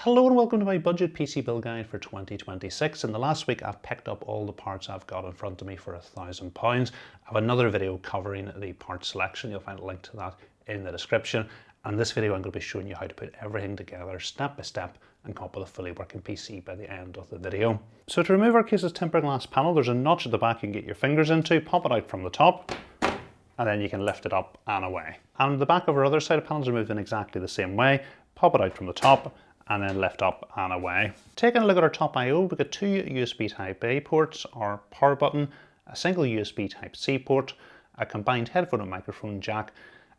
Hello and welcome to my budget PC build guide for 2026. In the last week I've picked up all the parts I've got in front of me for £1,000. I have another video covering the part selection. You'll find a link to that in the description. And this video I'm going to be showing you how to put everything together step by step and come up with a fully working PC by the end of the video. So to remove our case's tempered glass panel, there's a notch at the back you can get your fingers into, pop it out from the top, and then you can lift it up and away. And the back of our other side of panels are moved in exactly the same way. Pop it out from the top and then lift up and away. Taking a look at our top I/O, we've got two USB Type A ports, our power button, a single USB Type C port, a combined headphone and microphone jack,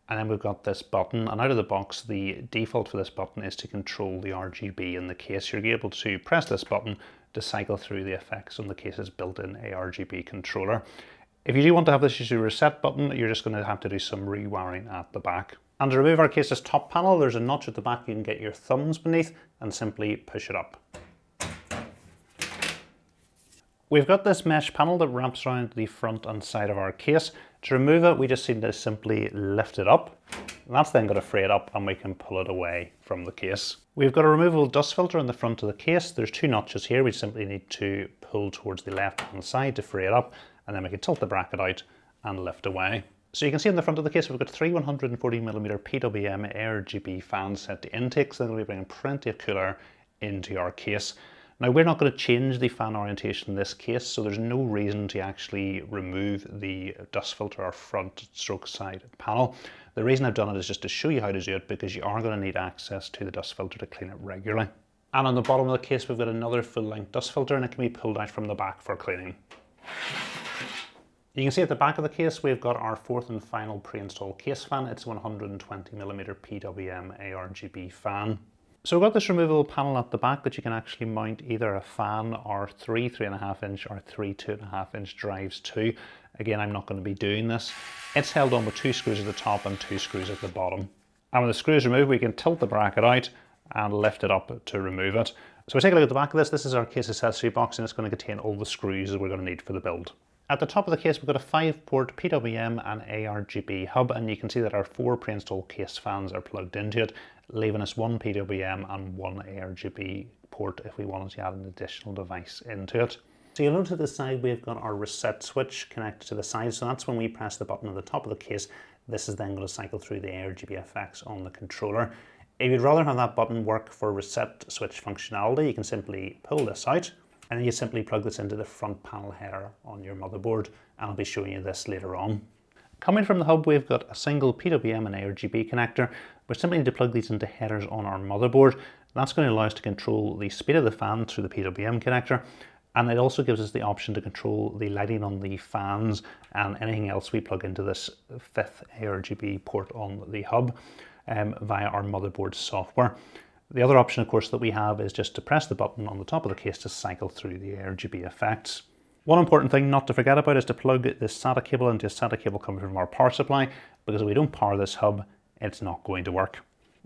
and then we've got this button, and out of the box the default for this button is to control the RGB in the case. You're able to press this button to cycle through the effects on the case's built-in ARGB controller. If you do want to have this use a reset button, you're just going to have to do some rewiring at the back. And to remove our case's top panel, there's a notch at the back you can get your thumbs beneath and simply push it up. We've got this mesh panel that wraps around the front and side of our case. To remove it, we just need to simply lift it up. And that's then going to free it up and we can pull it away from the case. We've got a removable dust filter in the front of the case. There's two notches here. We simply need to pull towards the left hand side to free it up, and then we can tilt the bracket out and lift away. So you can see in the front of the case we've got three 140mm PWM ARGB fans set to intake, so they're going to be bringing plenty of cool air into our case. Now we're not going to change the fan orientation in this case, so there's no reason to actually remove the dust filter or front stroke side panel. The reason I've done it is just to show you how to do it, because you are going to need access to the dust filter to clean it regularly. And on the bottom of the case we've got another full-length dust filter, and it can be pulled out from the back for cleaning. You can see at the back of the case we've got our fourth and final pre-installed case fan. It's a 120mm PWM ARGB fan. So we've got this removable panel at the back that you can actually mount either a fan or three 3.5 inch or three 2.5 inch drives to. Again, I'm not going to be doing this. It's held on with two screws at the top and two screws at the bottom. And when the screws are removed, we can tilt the bracket out and lift it up to remove it. So we take a look at the back of this. This is our case accessory box, and it's going to contain all the screws that we're going to need for the build. At the top of the case we've got a 5-port PWM and ARGB hub, and you can see that our 4 pre-installed case fans are plugged into it, leaving us 1 PWM and 1 ARGB port if we wanted to add an additional device into it. So you'll note to the side we've got our reset switch connected to the side, so that's when we press the button at the top of the case. This is then going to cycle through the ARGB effects on the controller. If you'd rather have that button work for reset switch functionality, you can simply pull this out, and then you simply plug this into the front panel header on your motherboard, and I'll be showing you this later on. Coming from the hub, we've got a single PWM and ARGB connector. We simply need to plug these into headers on our motherboard. That's going to allow us to control the speed of the fan through the PWM connector, and it also gives us the option to control the lighting on the fans and anything else we plug into this 5th ARGB port on the hub via our motherboard software. The other option, of course, that we have is just to press the button on the top of the case to cycle through the ARGB effects. One important thing not to forget about is to plug this SATA cable into a SATA cable coming from our power supply, because if we don't power this hub, it's not going to work.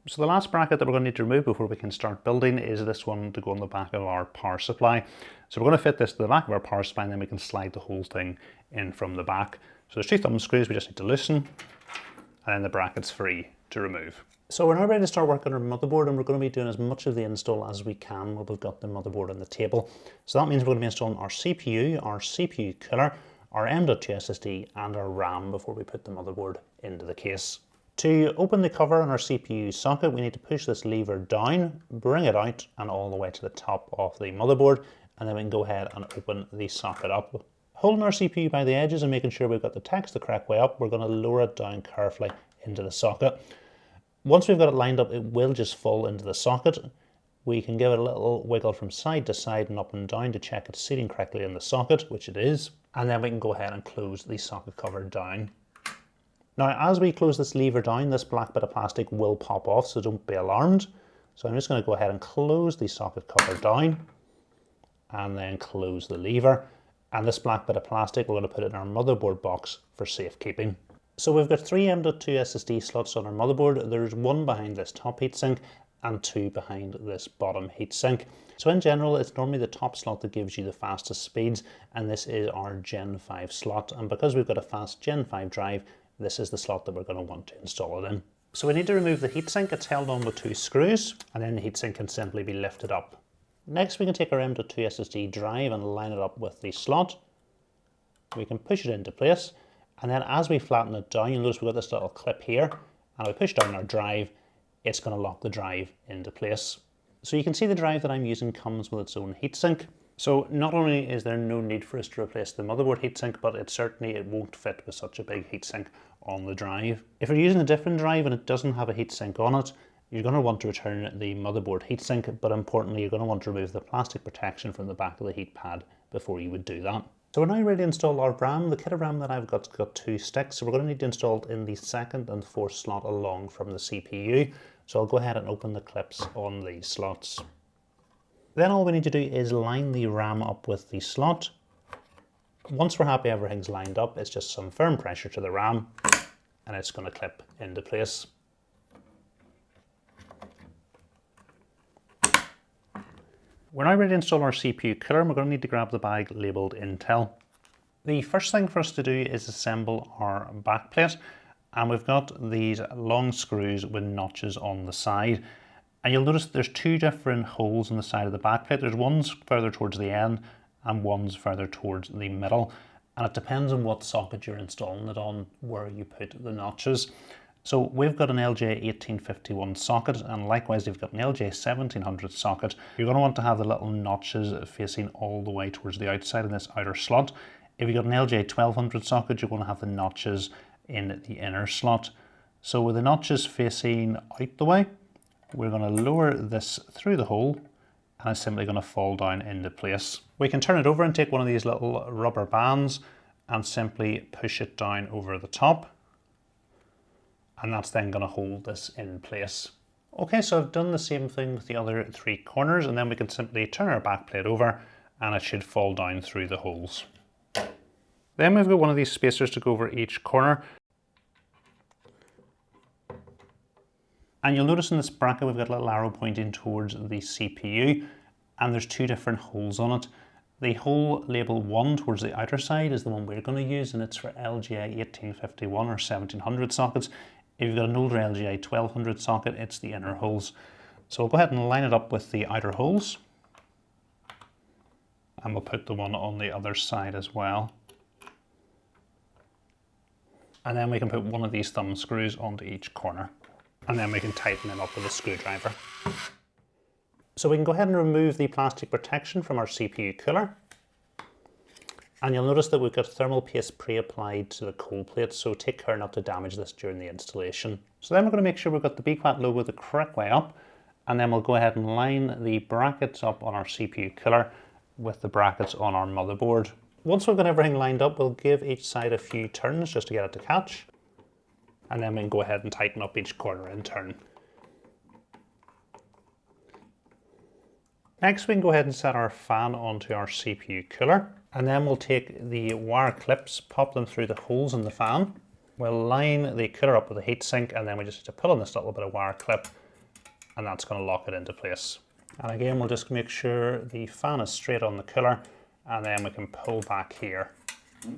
So the last bracket that we're going to need to remove before we can start building is this one to go on the back of our power supply. So we're going to fit this to the back of our power supply, and then we can slide the whole thing in from the back. So there's 2 thumb screws we just need to loosen, and then the bracket's free to remove. So we're now ready to start working on our motherboard, and we're going to be doing as much of the install as we can while we've got the motherboard on the table. So that means we're going to be installing our CPU cooler, our M.2 SSD and our RAM before we put the motherboard into the case. To open the cover on our CPU socket, we need to push this lever down, bring it out and all the way to the top of the motherboard, and then we can go ahead and open the socket up. Holding our CPU by the edges and making sure we've got the text the correct way up, we're going to lower it down carefully into the socket. Once we've got it lined up, it will just fall into the socket. We can give it a little wiggle from side to side and up and down to check it's seating correctly in the socket, which it is. And then we can go ahead and close the socket cover down. Now, as we close this lever down, this black bit of plastic will pop off, so don't be alarmed. So I'm just going to go ahead and close the socket cover down and then close the lever. And this black bit of plastic, we're going to put it in our motherboard box for safekeeping. So we've got 3 M.2 SSD slots on our motherboard. There's 1 behind this top heatsink and 2 behind this bottom heatsink. So in general, it's normally the top slot that gives you the fastest speeds, and this is our Gen 5 slot. And because we've got a fast Gen 5 drive, this is the slot that we're going to want to install it in. So we need to remove the heatsink. It's held on with 2 screws, and then the heatsink can simply be lifted up. Next we can take our M.2 SSD drive and line it up with the slot. We can push it into place, and then as we flatten it down, you'll notice we've got this little clip here, and we push down our drive, it's going to lock the drive into place. So you can see the drive that I'm using comes with its own heatsink. So not only is there no need for us to replace the motherboard heatsink, but it won't fit with such a big heatsink on the drive. If you're using a different drive and it doesn't have a heatsink on it, you're going to want to return the motherboard heatsink, but importantly, you're going to want to remove the plastic protection from the back of the heat pad before you would do that. So we're now ready to install our RAM. The kit of RAM that I've got's got 2 sticks, so we're going to need to install it in the 2nd and 4th slot along from the CPU. So I'll go ahead and open the clips on these slots. Then all we need to do is line the RAM up with the slot. Once we're happy everything's lined up, it's just some firm pressure to the RAM and it's going to clip into place. We're now ready to install our CPU cooler, and we're going to need to grab the bag labelled Intel. The first thing for us to do is assemble our backplate, and we've got these long screws with notches on the side. And you'll notice there's 2 different holes in the side of the backplate. There's one's further towards the end and one's further towards the middle. And it depends on what socket you're installing it on where you put the notches. So we've got an LJ1851 socket, and likewise you've got an LJ1700 socket. You're going to want to have the little notches facing all the way towards the outside in this outer slot. If you've got an LJ1200 socket, you're going to have the notches in the inner slot. So with the notches facing out the way, we're going to lower this through the hole, and it's simply going to fall down into place. We can turn it over and take one of these little rubber bands and simply push it down over the top. And that's then going to hold this in place. Okay, so I've done the same thing with the other 3 corners, and then we can simply turn our backplate over and it should fall down through the holes. Then we've got one of these spacers to go over each corner. And you'll notice in this bracket we've got a little arrow pointing towards the CPU, and there's 2 different holes on it. The hole label 1 towards the outer side is the one we're going to use, and it's for LGA 1851 or 1700 sockets. If you've got an older LGA 1200 socket, it's the inner holes. So we'll go ahead and line it up with the outer holes, and we'll put the one on the other side as well. And then we can put one of these thumb screws onto each corner, and then we can tighten them up with a screwdriver. So we can go ahead and remove the plastic protection from our CPU cooler. And you'll notice that we've got thermal paste pre-applied to the cold plate, so take care not to damage this during the installation. So then we're going to make sure we've got the BQAT logo the correct way up, and then we'll go ahead and line the brackets up on our CPU cooler with the brackets on our motherboard. Once we've got everything lined up, we'll give each side a few turns just to get it to catch, and then we can go ahead and tighten up each corner in turn. Next we can go ahead and set our fan onto our CPU cooler, and then we'll take the wire clips, pop them through the holes in the fan. We'll line the cooler up with a heatsink, and then we just need to pull on this little bit of wire clip, and that's going to lock it into place. And again, we'll just make sure the fan is straight on the cooler, and then we can pull back here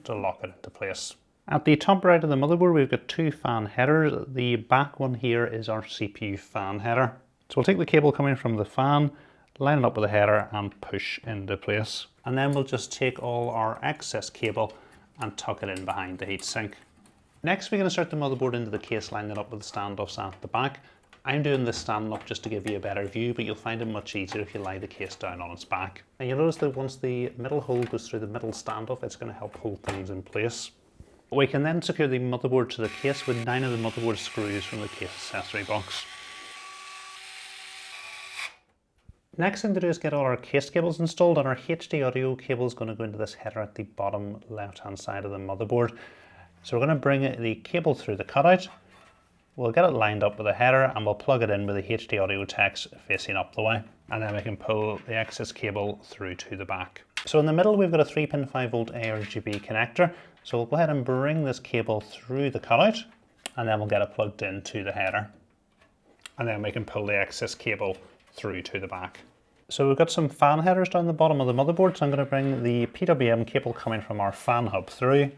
to lock it into place. At the top right of the motherboard, we've got 2 fan headers. The back one here is our CPU fan header. So we'll take the cable coming from the fan, line it up with the header and push into place. And then we'll just take all our excess cable and tuck it in behind the heatsink. Next we can insert the motherboard into the case, line it up with the standoffs at the back. I'm doing this standing up just to give you a better view, but you'll find it much easier if you lie the case down on its back. And you'll notice that once the middle hole goes through the middle standoff, it's going to help hold things in place. We can then secure the motherboard to the case with 9 of the motherboard screws from the case accessory box. Next thing to do is get all our case cables installed, and our HD audio cable is going to go into this header at the bottom left hand side of the motherboard. So we're going to bring the cable through the cutout. We'll get it lined up with the header, and we'll plug it in with the HD audio text facing up the way, and then we can pull the excess cable through to the back. So in the middle we've got a 3-pin 5V ARGB connector, so we'll go ahead and bring this cable through the cutout, and then we'll get it plugged into the header, and then we can pull the excess cable through to the back. So we've got some fan headers down the bottom of the motherboard, so I'm going to bring the PWM cable coming from our fan hub through,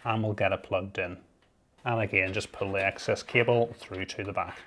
and we'll get it plugged in. And again, just pull the excess cable through to the back.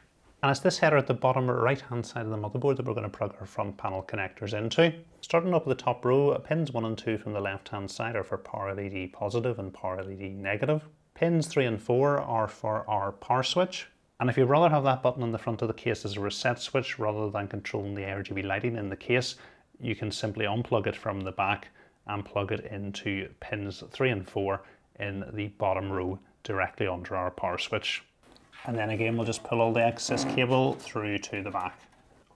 And it's this header at the bottom right hand side of the motherboard that we're going to plug our front panel connectors into. Starting up with the top row, pins 1 and 2 from the left hand side are for power LED positive and power LED negative. Pins 3 and 4 are for our power switch. And if you'd rather have that button on the front of the case as a reset switch rather than controlling the RGB lighting in the case, you can simply unplug it from the back and plug it into pins 3 and 4 in the bottom row directly under our power switch. And then again, we'll just pull all the excess cable through to the back.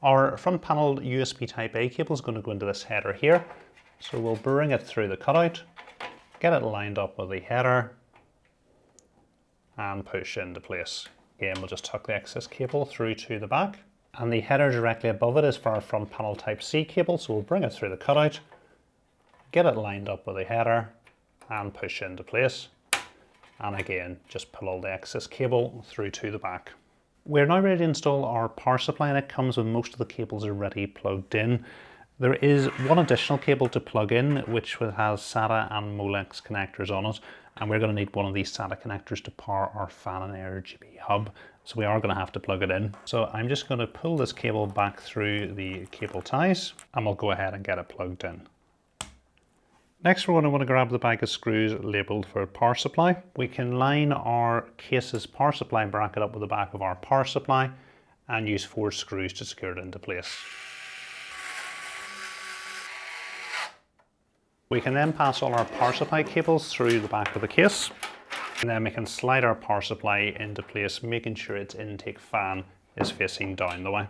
Our front panel USB Type A cable is going to go into this header here. So we'll bring it through the cutout, get it lined up with the header, and push into place. Again, we'll just tuck the excess cable through to the back. And the header directly above it is for our front panel Type C cable. So we'll bring it through the cutout, get it lined up with the header, and push into place. And again, just pull all the excess cable through to the back. We're now ready to install our power supply, and it comes with most of the cables already plugged in. There is one additional cable to plug in, which has SATA and Molex connectors on it, and we're going to need one of these SATA connectors to power our fan and RGB hub, so we are going to have to plug it in. So I'm just going to pull this cable back through the cable ties, and we'll go ahead and get it plugged in. Next, we're going to want to grab the bag of screws labelled for power supply. We can line our case's power supply bracket up with the back of our power supply and use 4 screws to secure it into place. We can then pass all our power supply cables through the back of the case, and then we can slide our power supply into place, making sure its intake fan is facing down the way.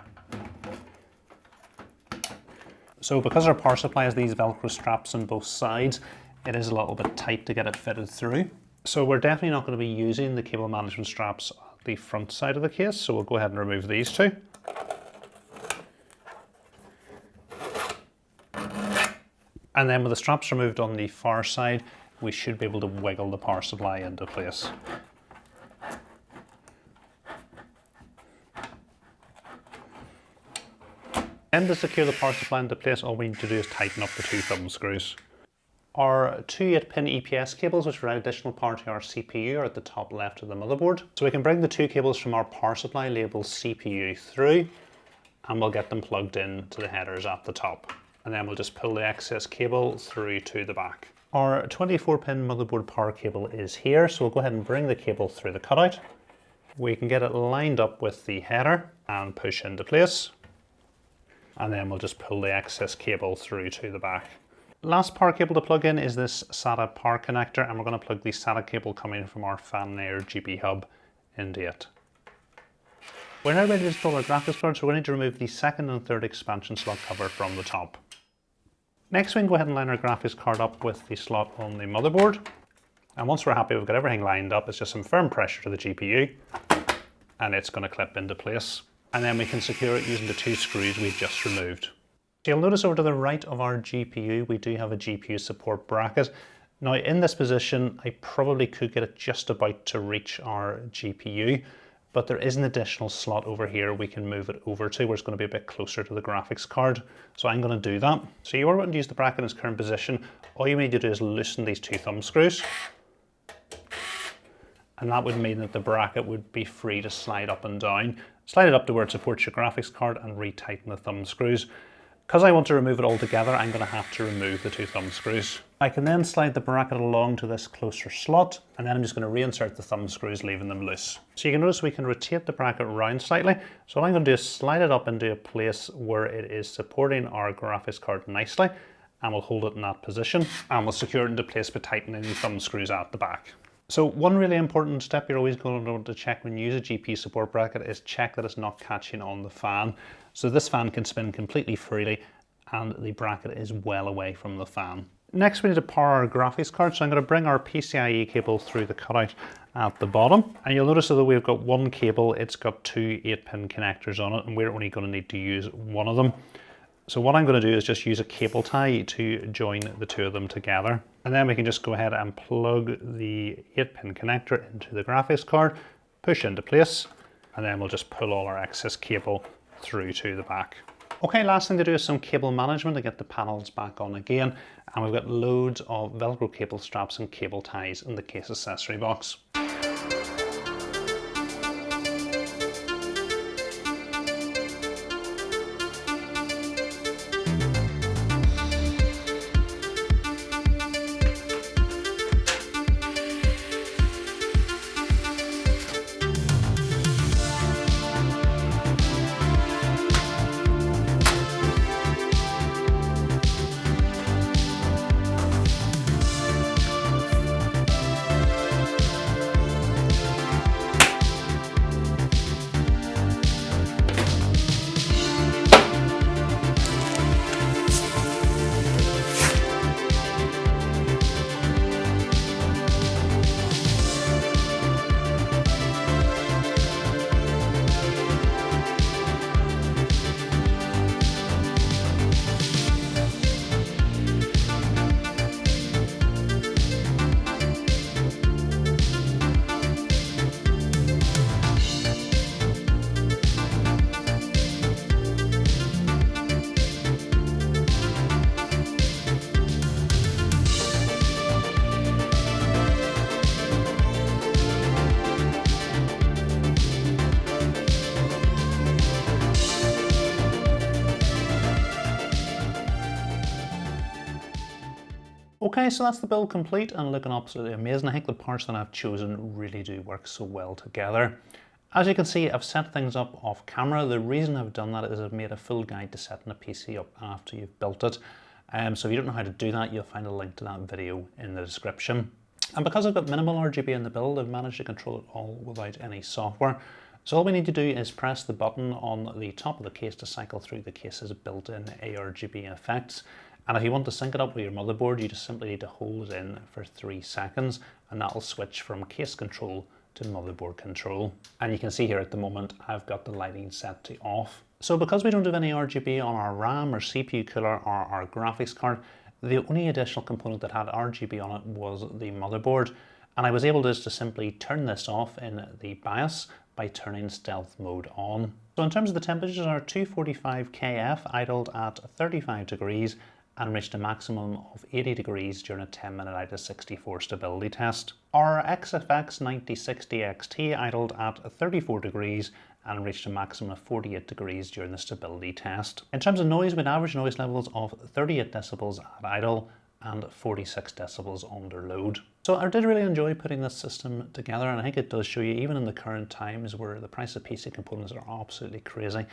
So because our power supply has these Velcro straps on both sides, it is a little bit tight to get it fitted through. So we're definitely not going to be using the cable management straps at the front side of the case, so we'll go ahead and remove these two. And then with the straps removed on the far side, we should be able to wiggle the power supply into place. Then to secure the power supply into place, all we need to do is tighten up the 2 thumb screws. Our 2 8-pin EPS cables, which provide additional power to our CPU, are at the top left of the motherboard. So we can bring the 2 cables from our power supply labelled CPU through, and we'll get them plugged in to the headers at the top. And then we'll just pull the excess cable through to the back. Our 24-pin motherboard power cable is here, so we'll go ahead and bring the cable through the cutout. We can get it lined up with the header and push into place. And then we'll just pull the excess cable through to the back. Last power cable to plug in is this SATA power connector, and we're going to plug the SATA cable coming from our fan and RGB hub into it. We're now ready to install our graphics card, so we're going to remove the 2nd and 3rd expansion slot cover from the top. Next, we can go ahead and line our graphics card up with the slot on the motherboard. And once we're happy we've got everything lined up, it's just some firm pressure to the GPU, and it's going to clip into place. And then we can secure it using the 2 screws we've just removed. So you'll notice over to the right of our GPU, we do have a GPU support bracket. Now in this position, I probably could get it just about to reach our GPU, but there is an additional slot over here we can move it over to where it's going to be a bit closer to the graphics card. So I'm going to do that. So you are going to use the bracket in its current position. All you need to do is loosen these 2 thumb screws. And that would mean that the bracket would be free to slide up and down. Slide it up to where it supports your graphics card and retighten the thumb screws. Because I want to remove it all together, I'm going to have to remove the 2 thumb screws. I can then slide the bracket along to this closer slot, and then I'm just going to reinsert the thumb screws, leaving them loose. So you can notice we can rotate the bracket around slightly. So what I'm going to do is slide it up into a place where it is supporting our graphics card nicely, and we'll hold it in that position, and we'll secure it into place by tightening the thumb screws at the back. So one really important step you're always going to want to check when you use a GPU support bracket is check that it's not catching on the fan. So this fan can spin completely freely and the bracket is well away from the fan. Next we need to power our graphics card, so I'm going to bring our PCIe cable through the cutout at the bottom. And you'll notice that we've got 1 cable, it's got 2 8-pin connectors on it, and we're only going to need to use 1 of them. So what I'm going to do is just use a cable tie to join the 2 of them together. And then we can just go ahead and plug the 8-pin connector into the graphics card, push into place, and then we'll just pull all our excess cable through to the back. Okay, last thing to do is some cable management to get the panels back on again. And we've got loads of Velcro cable straps and cable ties in the case accessory box. Okay, so that's the build complete and looking absolutely amazing. I think the parts that I've chosen really do work so well together. As you can see, I've set things up off camera. The reason I've done that is I've made a full guide to setting a PC up after you've built it. So if you don't know how to do that, you'll find a link to that video in the description. And because I've got minimal RGB in the build, I've managed to control it all without any software. So all we need to do is press the button on the top of the case to cycle through the case's built-in ARGB effects. And if you want to sync it up with your motherboard, you just simply need to hold it in for 3 seconds and that'll switch from case control to motherboard control. And you can see here at the moment, I've got the lighting set to off. So because we don't have any RGB on our RAM or CPU cooler or our graphics card, the only additional component that had RGB on it was the motherboard. And I was able just to simply turn this off in the BIOS by turning stealth mode on. So in terms of the temperatures, our 245 KF idled at 35 degrees and reached a maximum of 80 degrees during a 10-minute out of 64 stability test. Our XFX 9060 XT idled at 34 degrees and reached a maximum of 48 degrees during the stability test. In terms of noise, we had average noise levels of 38 decibels at idle and 46 decibels under load. So I did really enjoy putting this system together, and I think it does show you, even in the current times where the price of PC components are absolutely crazy,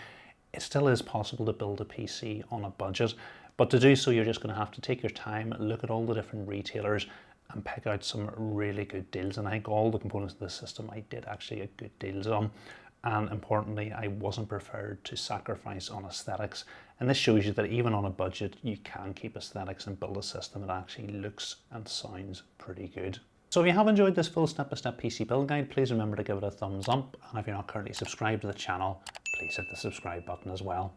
it still is possible to build a PC on a budget. But to do so, you're just going to have to take your time, look at all the different retailers and pick out some really good deals. And I think all the components of the system I did actually get good deals on. And importantly, I wasn't prepared to sacrifice on aesthetics. And this shows you that even on a budget, you can keep aesthetics and build a system that actually looks and sounds pretty good. So if you have enjoyed this full step-by-step PC build guide, please remember to give it a thumbs up. And if you're not currently subscribed to the channel, please hit the subscribe button as well.